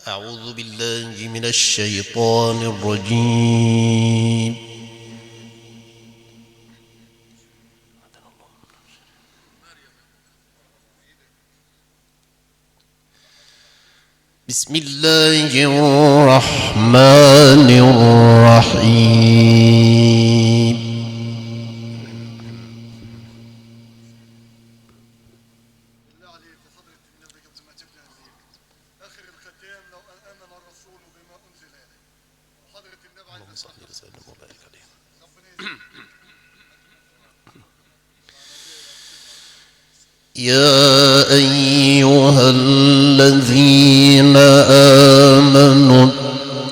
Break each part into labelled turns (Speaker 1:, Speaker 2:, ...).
Speaker 1: أعوذ بالله من الشيطان الرجيم. بسم الله الرحمن الرحيم. يا أيها الذين آمنوا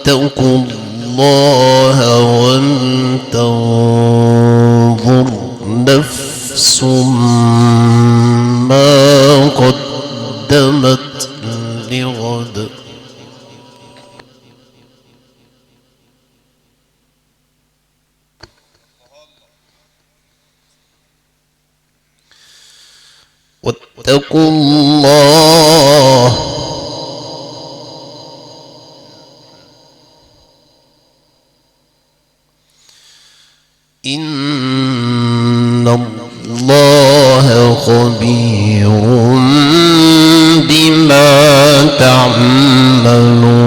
Speaker 1: اتقوا الله ولتنظر نفس ما قدمت لغد. واتقوا الله إن الله خبير بما تعملون.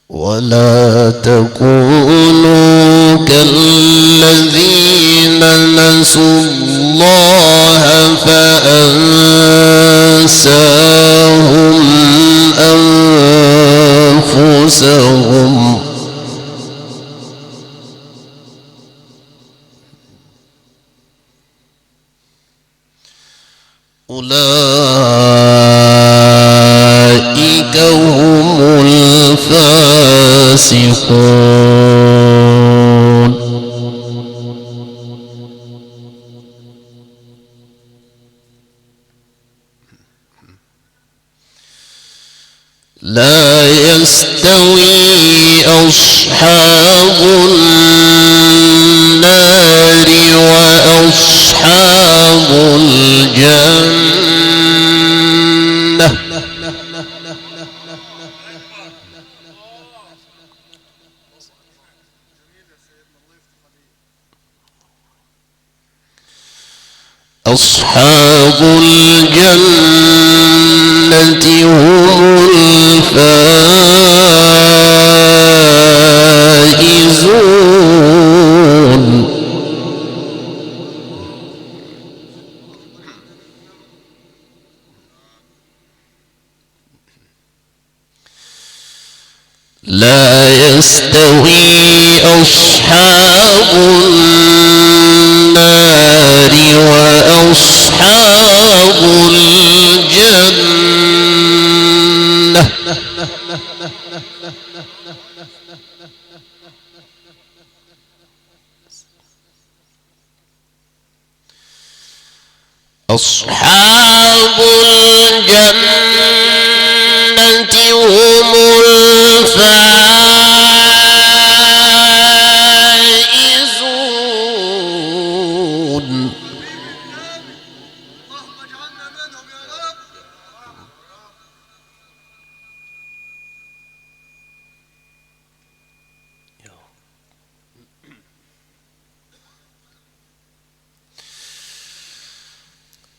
Speaker 1: ولا تكونوا كالذين نسوا الله فأنساهم أنفسهم أولئك هم الفاسقون. لا يستوي أصحاب النار وأصحاب الجنة أصحاب الجنة هم الفائزون. لا يستوي أصحاب النار وأصحاب الجنة أصحاب الجنة هم الفائزون.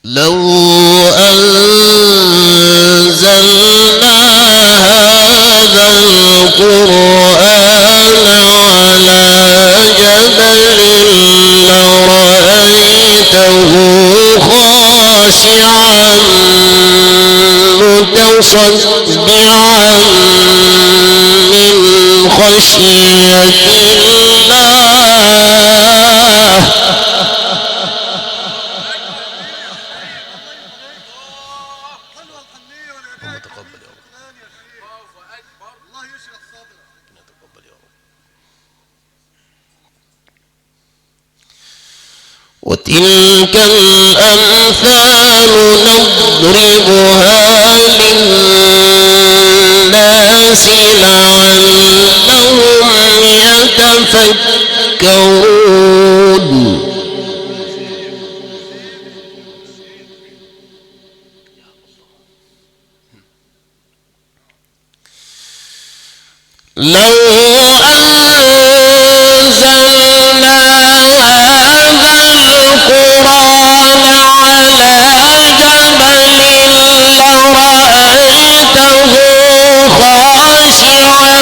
Speaker 1: لو أنزلنا هذا القرآن على جبل لرأيته خاشعا متصدعا من خشية الله. وتلك الأمثال نضربها للناس لعلهم يتفكرون لو أنزلنا هذا القرآن على جبل لرأيته خاشعا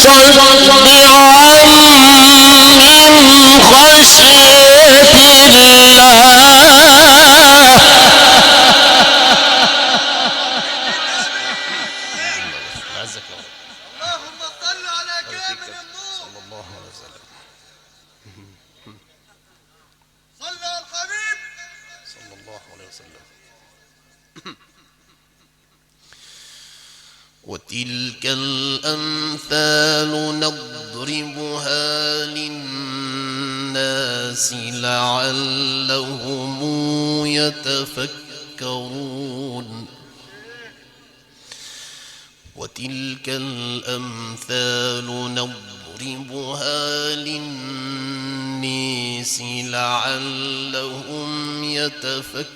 Speaker 1: متصدعا من خشية الله وتلك الأمثال نضربها للناس لعلهم يتفكرون وتلك الأمثال نضربها للناس لعلهم يتفكرون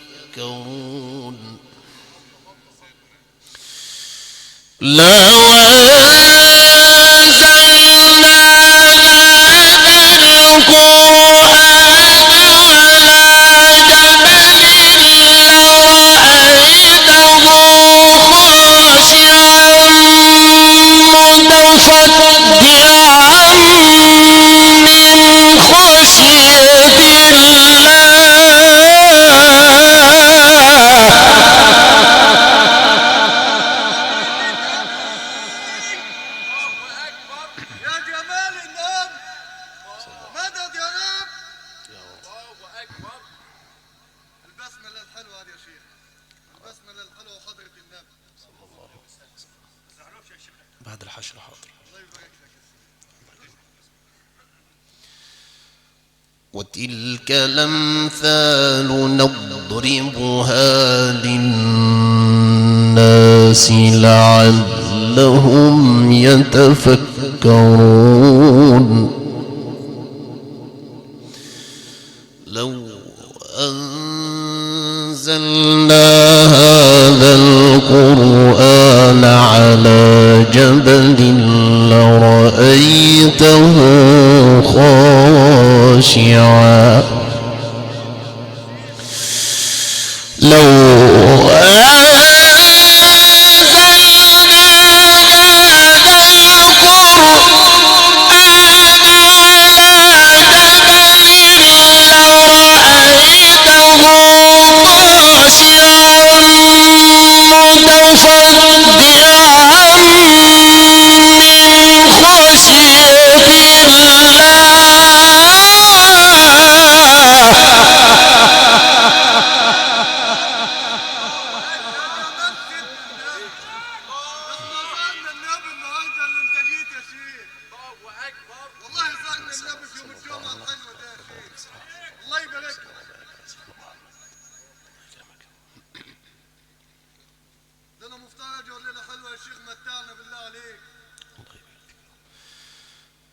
Speaker 1: لو أنزلنا هذا القرآن على جبل لرأيته خاشعا متصدعا من خشية بعد الحشر حاضر. وتلك الأمثال نضربها للناس لعلهم يتفكرون لو أنزلنا هذا القرآن على جبل لرأيته خاشعا لو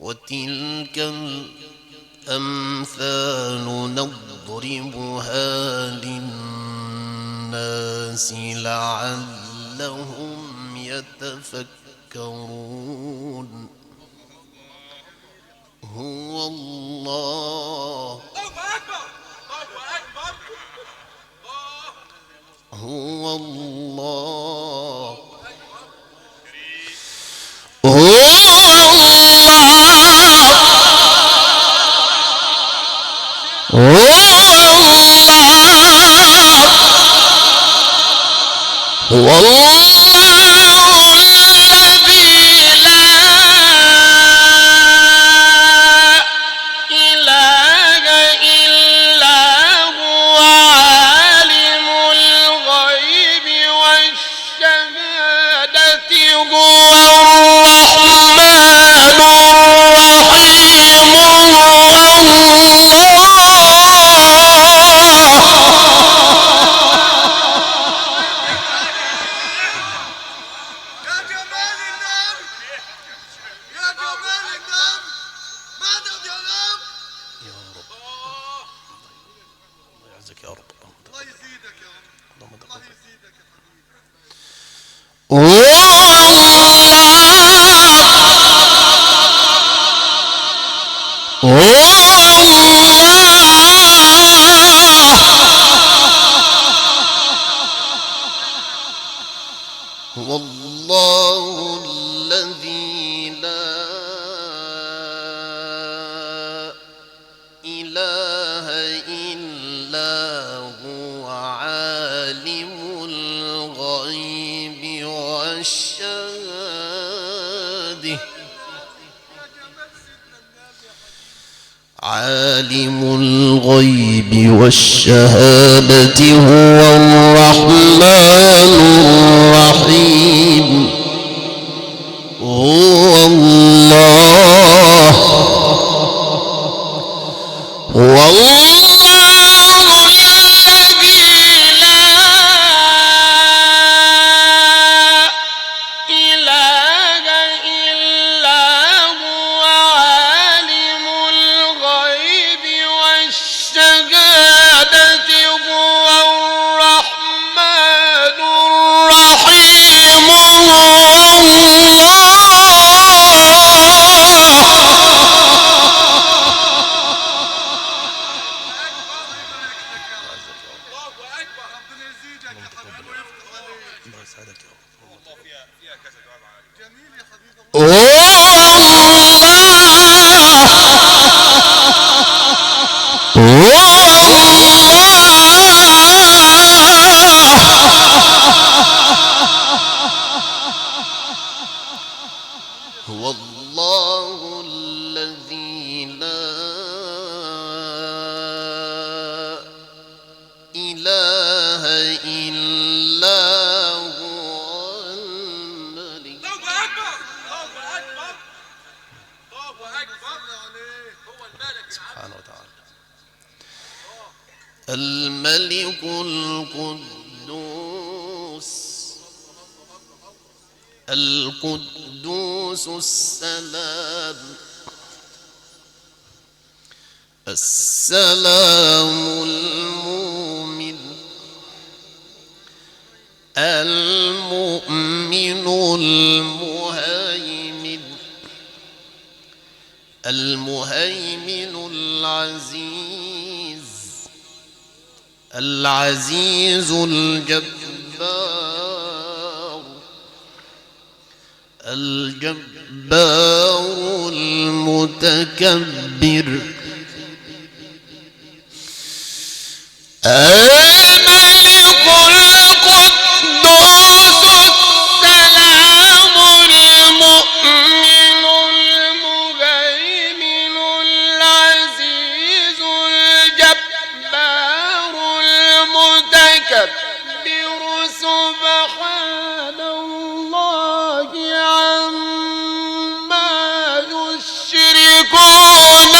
Speaker 1: وتلك الأمثال نضربها للناس لعلهم يتفكرون هو الله هو الله هو الله الذي لا إله إلا هو عالم الغيب والشهادة هو الرحمن الرحيم الله الذي لا إله إلا هو عالم الغيب والشهادة عالم الغيب والشهادة هو الرحمن الرحيم هو الله الذي لا إله إلا هو عالم الغيب والشهادة هو الرحمن الرحيم هو الله الذي لا إله إلا هو الملك سبحانه وتعالى الملك القدوس السلام المؤمن المؤمن المهيمن العزيز الجبار المتكبر الملك القدوس السلام المؤمن المهيمن العزيز الجبار المتكبر سبحان الله عما يشركون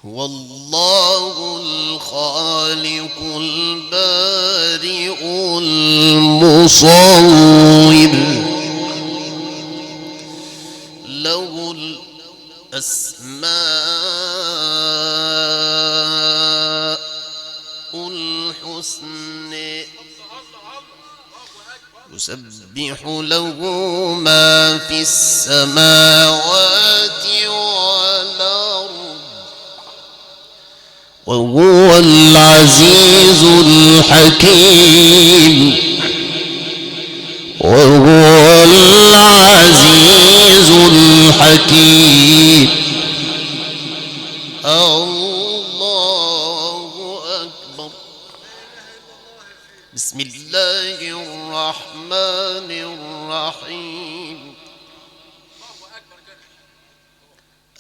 Speaker 1: هو الله الخالق البارئ المصور له الأسماء الحسنى يسبح له ما في السماوات والأرض وهو العزيز الحكيم وهو العزيز الحكيم الله أكبر بسم الله الرحمن الرحيم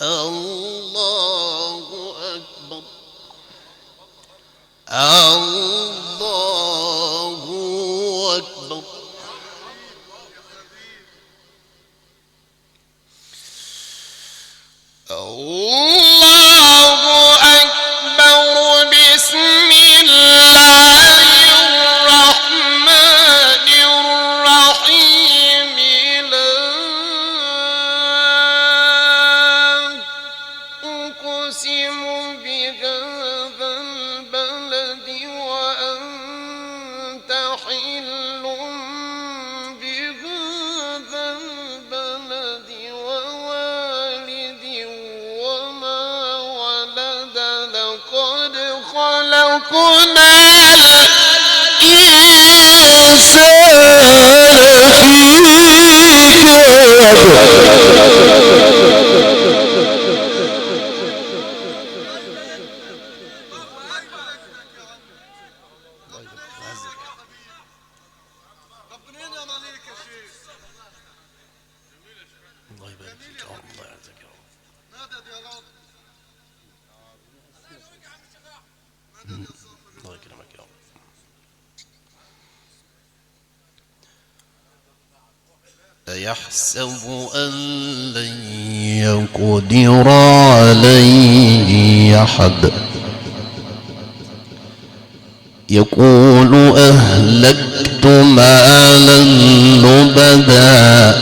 Speaker 1: الله أكبر الله أكبر الله أكبر بسم الله الرحمن الرحيم لا خلقنا أيحسب أن لن يقدر عليه أحد يقول أهلكت مالا لبدا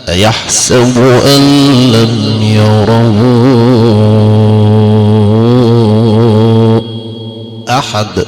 Speaker 1: أيحسب أن لم يره أحد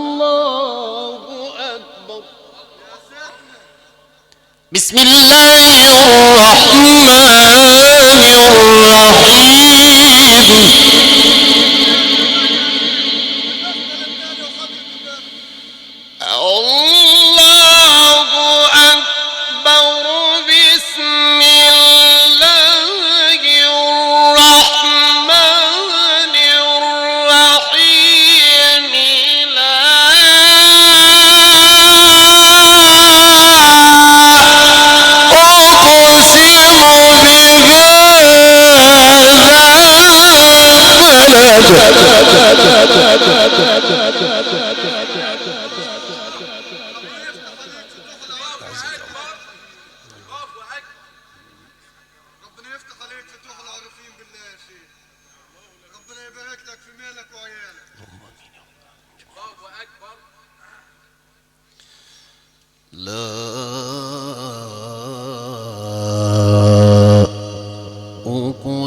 Speaker 1: الله أكبر بسم الله الرحمن الرحيم الله أكبر بسم الله الرحمن الرحيم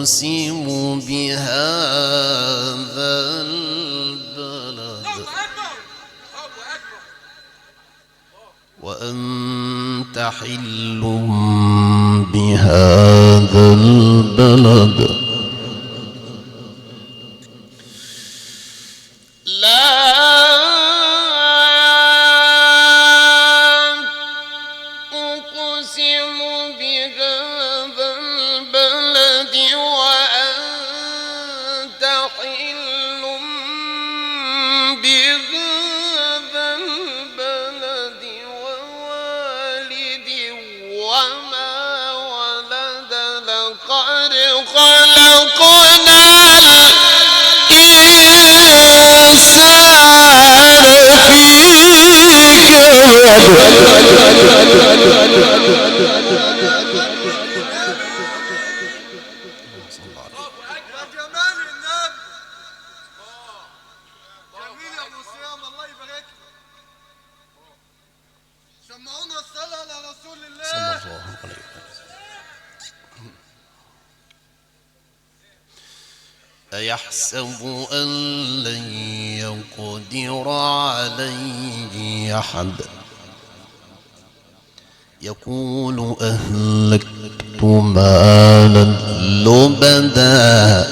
Speaker 1: أقسم بهذا البلد وأنت حل بهذا البلد أيحسب أن لن يقدر عليه أحد يقول أهلكت مالا لبدا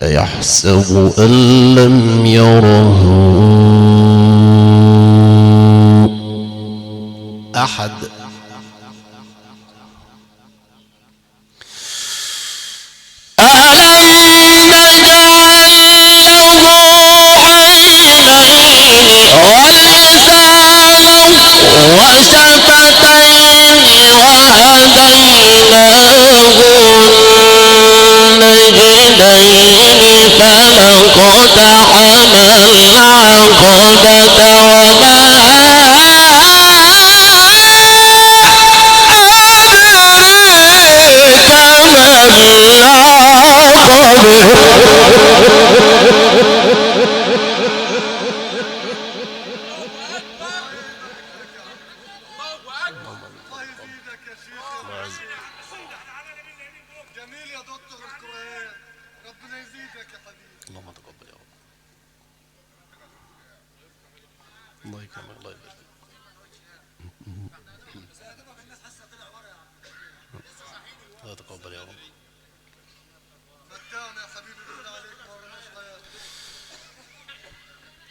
Speaker 1: أيحسب أن لم يره أحد ولسانا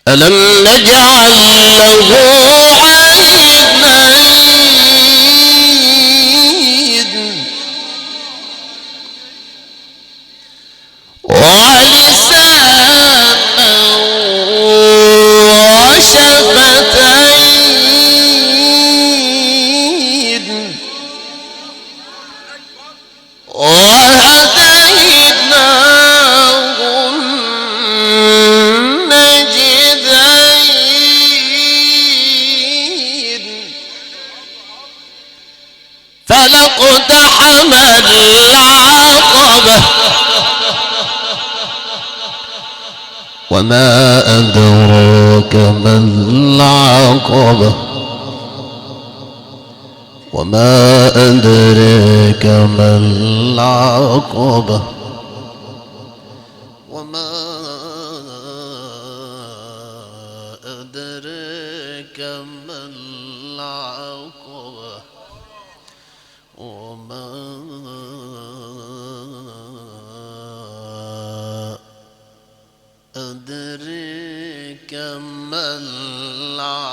Speaker 1: ألم نجعل له عينين ولسانا وشفتين وهديناه النجدين فلاقتحم العقبة وما أدراك ما العقبة وما أدراك ما العقبة وما أدراك ما العقبة وما أدراك ما العقبة. فلاقتحم العقبة وما أدريك ما العقبة.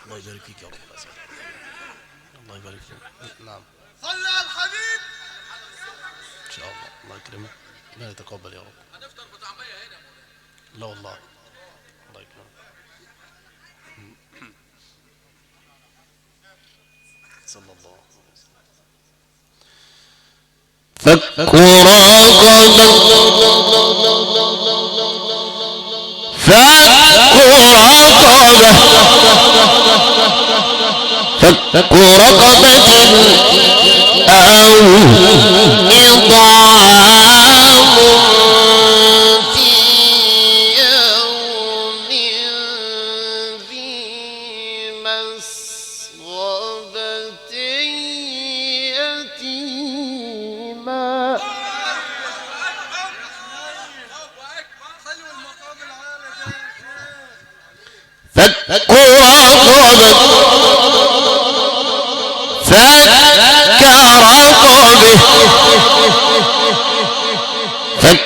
Speaker 1: الله يبارك فيك يا رب. الله يبارك فيك. نعم
Speaker 2: صلى على الحبيب
Speaker 1: ان شاء الله. الله يكرمك. ما يتقبل يا رب.
Speaker 2: هنفطر بطعميه هنا.
Speaker 1: لا والله. الله يكرمك. صلى الله فك رقبة أو إطعام في يوم ذي مسغبة يتيما. فك رقبة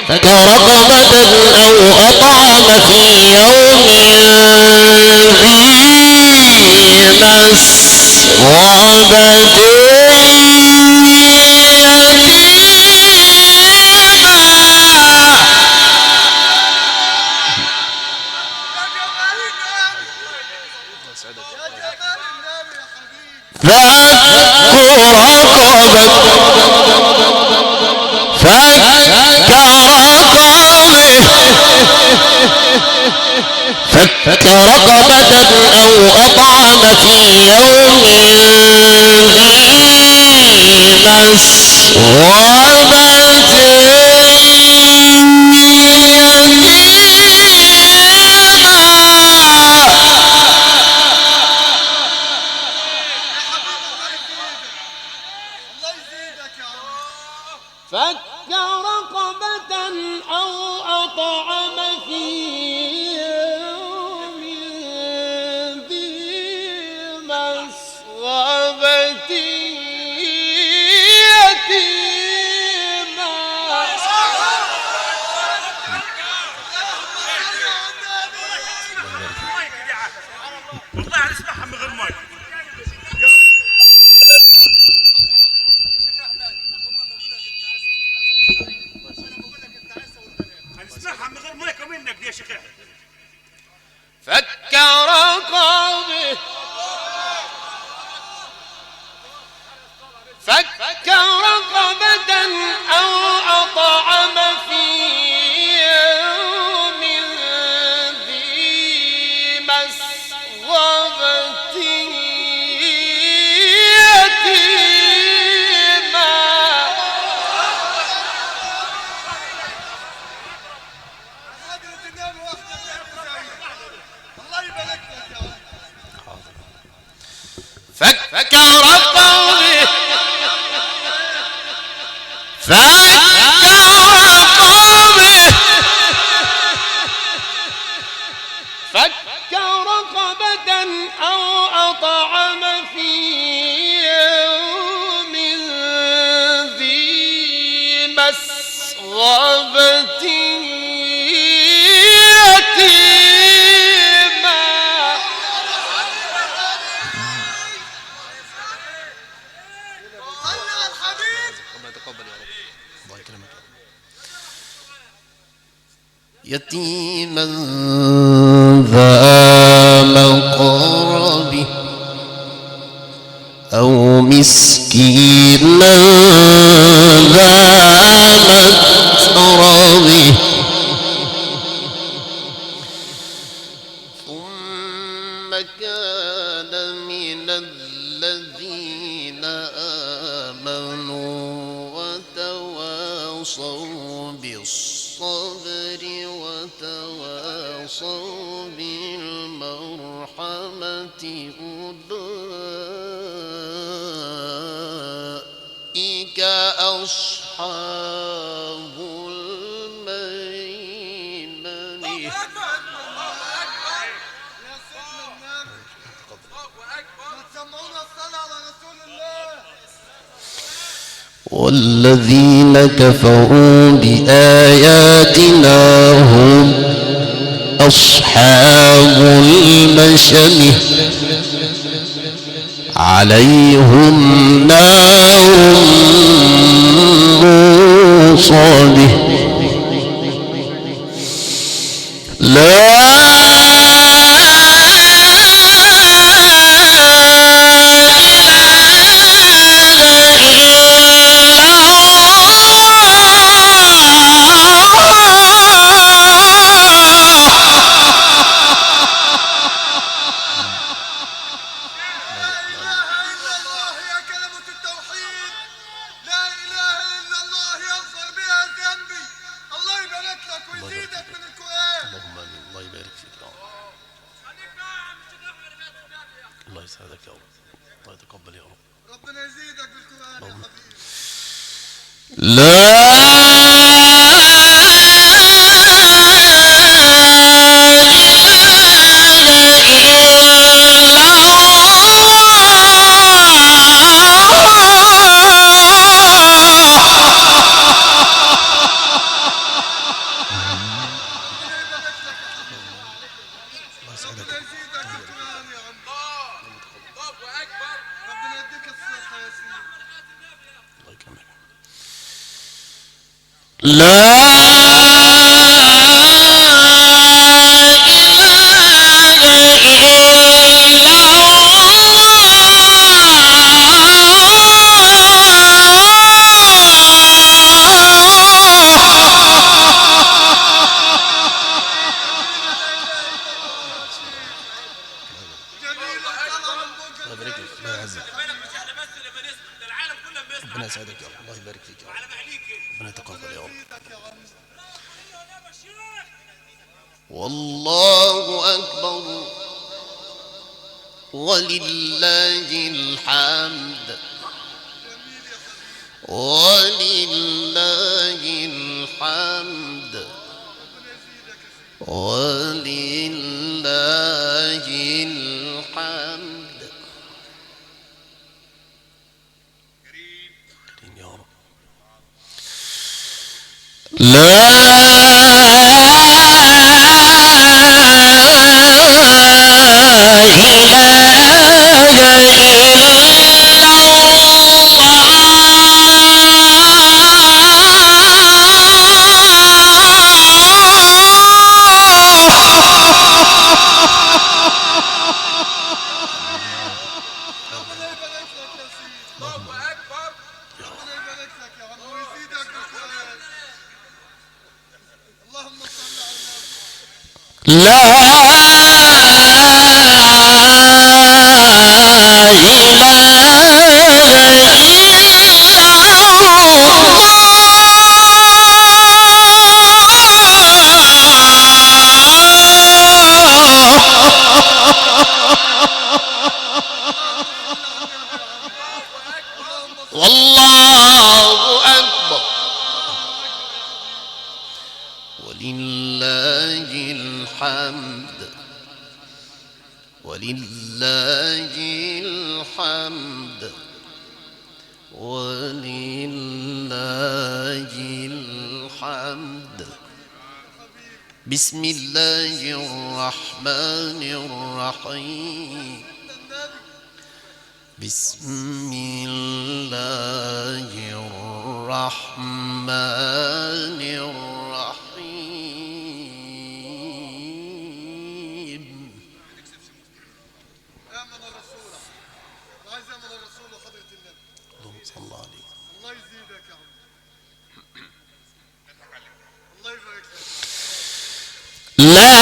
Speaker 1: فك رقبة أو أطعم في يوم ذي مسغبة فك رقبة أو أطعم في يوم ذي مسغبة
Speaker 3: امك. هنسمعها من غير مايك منك دي يا شيخ احمد.
Speaker 1: فك رقبه فك رقبة أو أطعم في يوم ذي مسغبة يتيما فك رقبه فك رقبة أو أطعم في يوم ذي مسغبة يتيما يتيما ذا مقربة أو مسكينا ذا متربة ثم كان من الذين آمنوا وتواصوا بالصبر وتواصوا بالمرحمة أولئك أصحاب الميمنة والذين كفروا بآياتنا هم أصحاب المشأمة عليهم نار موصدة لا الله يسعدك يا رب. الله يتقبل يا رب.
Speaker 2: ربنا يزيدك بالقرآن يا حبيبي.
Speaker 1: لا ربنا يسعدك يا رب. الله يبارك فيك يا رب. ربنا يتقبل يا رب. والله أكبر ولله الحمد ولله الحمد ولله الحمد. يا رب. لا لا والله أكبر ولله الحمد ولله الحمد ولله الحمد. بسم الله الرحمن الرحيم. بسم الله الرحمن الرحيم.
Speaker 2: آمن الرسول. عايز آمن الرسول وحضرة النبي.
Speaker 1: اللهم صل عليه.
Speaker 2: الله يزيدك يا عم. الله يبارك لك.
Speaker 1: لا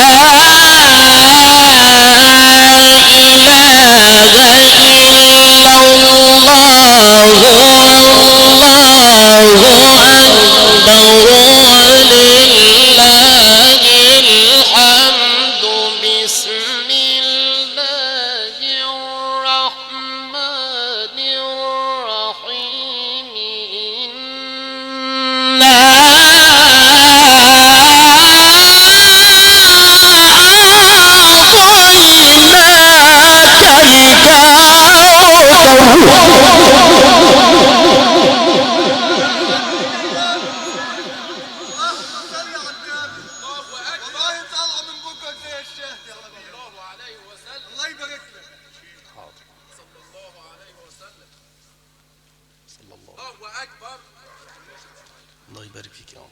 Speaker 1: الله يبارك فيك يا رب.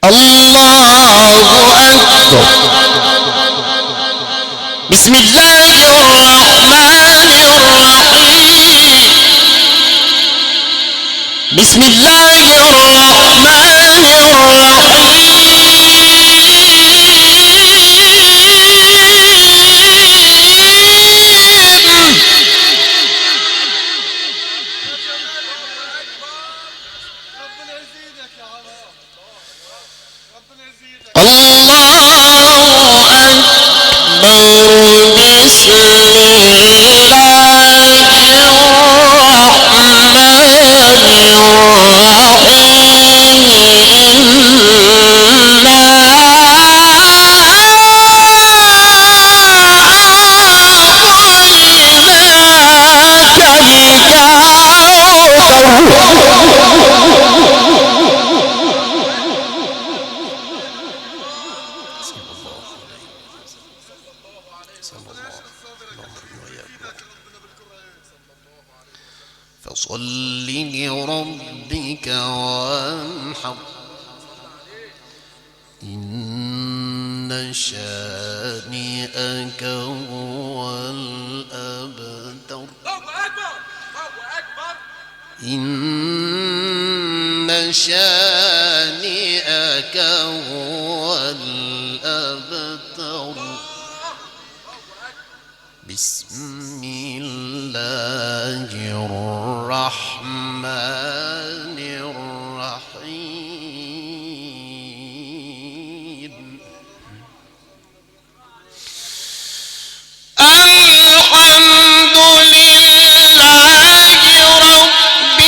Speaker 1: الله أكبر. بسم الله الرحمن الرحيم. بسم الله الرحمن فصل لربك وانحر إن شانئك هو الأبتر. إن شانئك هو الأبتر. بسم الله الرحمن الرحيم. الحمد لله رب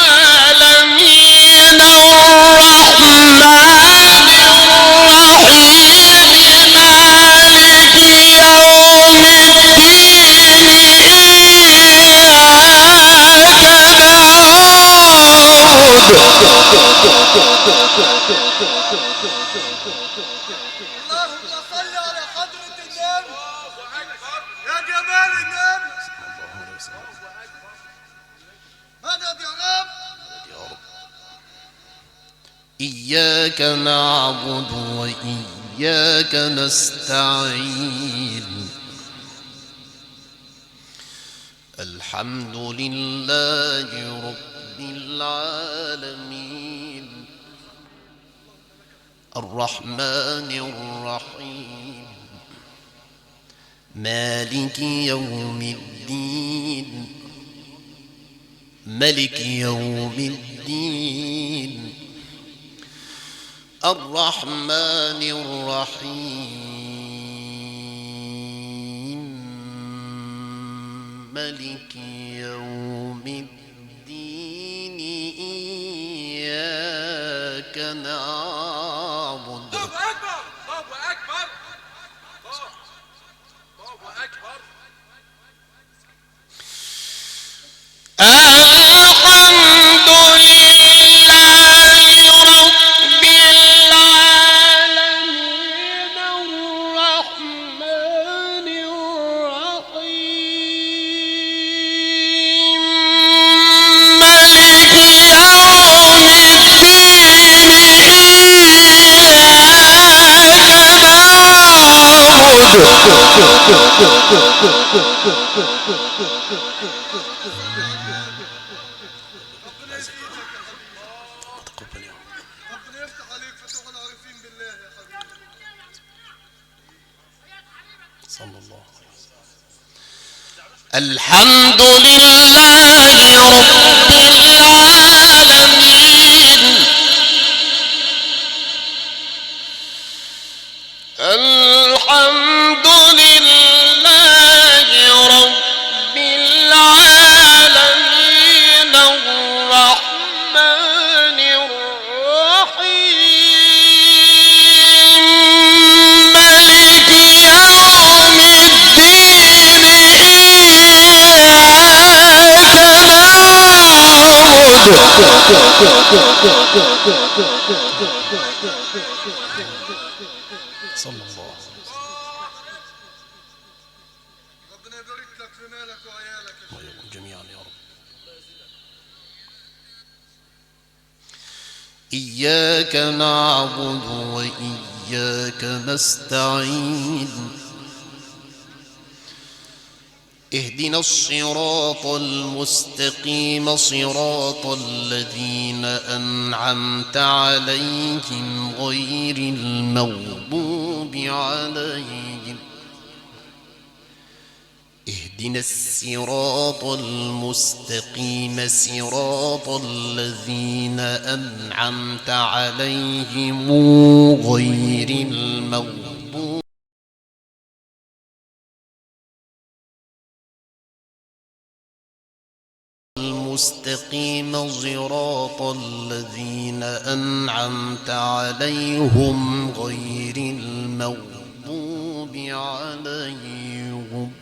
Speaker 1: العالمين الرحمن الرحيم مالك يوم
Speaker 2: اللهم صل على حضرة النبي. يا جمال النبي. مدد يا رب.
Speaker 1: إياك نعبد وإياك نستعين الحمد لله رب العالمين الرحمن الرحيم مالك يوم الدين ملك يوم الدين الرحمن الرحيم ملك يوم الدين إياك نعبد
Speaker 2: الله أكبر الله أكبر الله أكبر
Speaker 1: الحمد لله رب العالمين الرحمن الرحيم مالك يوم الدين
Speaker 2: ربنا يفتح عليك فتوح العارفين بالله يا حبيبي.
Speaker 1: صلى الله عليه وسلم. الحمد لله رب العالمين الحمد لله رب العالمين الرحمن الرحيم مالك يوم الدين إياك نعبد صلى الله عليه وسلم.
Speaker 2: ربنا يبارك لك في مالك وعيالك يا شيخ.
Speaker 1: ويكون جميعا يا رب. إياك نعبد وإياك نستعين اهدنا الصراط المستقيم صراط الذين أنعمت عليهم غير المغضوب عليهم اهدنا الصراط المستقيم صراط الذين أنعمت عليهم غير المغضوب المستقيم صراط الذين أنعمت عليهم غير المغضوب عليهم